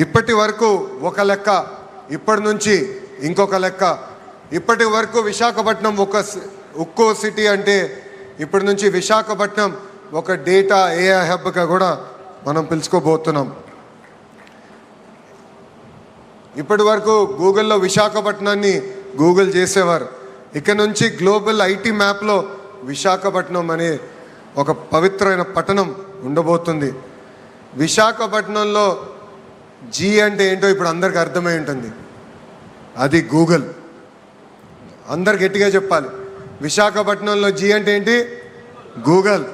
ఇప్పటి వరకు ఒక లెక్క, ఇప్పటి నుంచి ఇంకొక లెక్క. ఇప్పటి వరకు విశాఖపట్నం ఒక ఉక్కో సిటీ అంటే ఇప్పటి నుంచి విశాఖపట్నం ఒక డేటా ఏఐ హబ్గా కూడా మనం పిలుచుకోబోతున్నాం. ఇప్పటి వరకు గూగుల్లో విశాఖపట్నాన్ని గూగుల్ చేసేవారు. ఇక నుంచి గ్లోబల్ ఐటీ మ్యాప్లో విశాఖపట్నం అనే ఒక పవిత్రమైన పట్టణం ఉండబోతుంది. విశాఖపట్నంలో జీ అంటే ఏంటో ఇప్పుడు అందరికి అర్థమై ఉంటుంది. అది గూగుల్. అందరు గట్టిగా చెప్పాలి. విశాఖపట్నంలో జీ అంటే ఏంటి? గూగుల్.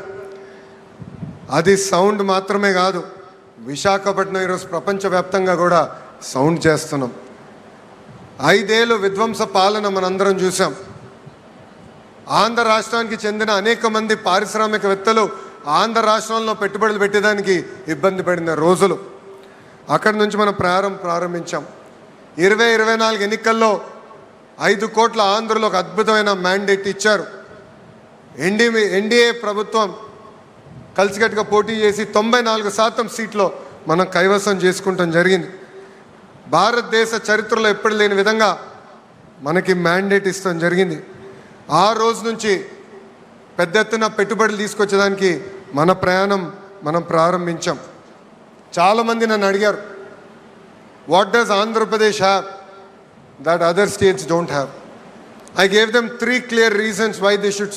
అది సౌండ్ మాత్రమే కాదు, విశాఖపట్నం ఈరోజు ప్రపంచవ్యాప్తంగా కూడా సౌండ్ చేస్తున్నాం. 5 ఏళ్ళు విధ్వంస పాలన మనందరం చూసాం. ఆంధ్ర రాష్ట్రానికి చెందిన అనేక మంది పారిశ్రామికవేత్తలు ఆంధ్ర రాష్ట్రంలో పెట్టుబడులు పెట్టడానికి ఇబ్బంది పడిన రోజులు. అక్కడి నుంచి మనం ప్రారంభించాం. 2024 ఎన్నికల్లో 5 కోట్ల ఆంధ్రులు ఒక అద్భుతమైన మ్యాండేట్ ఇచ్చారు. ఎన్డీఏ ప్రభుత్వం కలిసికట్టుగా పోటీ చేసి 94% సీట్లో మనం కైవసం చేసుకుంటాం జరిగింది. భారతదేశ చరిత్రలో ఎప్పుడు లేని విధంగా మనకి మ్యాండేట్ ఇస్తాం జరిగింది. ఆ రోజు నుంచి పెద్ద ఎత్తున పెట్టుబడులు తీసుకొచ్చేదానికి మన ప్రయాణం మనం ప్రారంభించాం. చాలామంది నన్ను అడిగారు, what does Andhra Pradesh have that other states don't have? I gave them 3 clear reasons why they should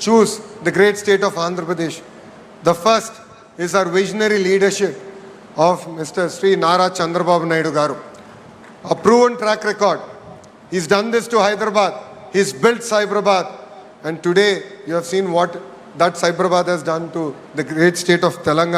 choose the great state of Andhra Pradesh. The first is our visionary leadership of Mr. Sri Nara Chandrababu Naidu Garu. A proven track record. He's done this to Hyderabad. He's built Cyberabad. And today you have seen what that Cyberabad has done to the great state of Telangana.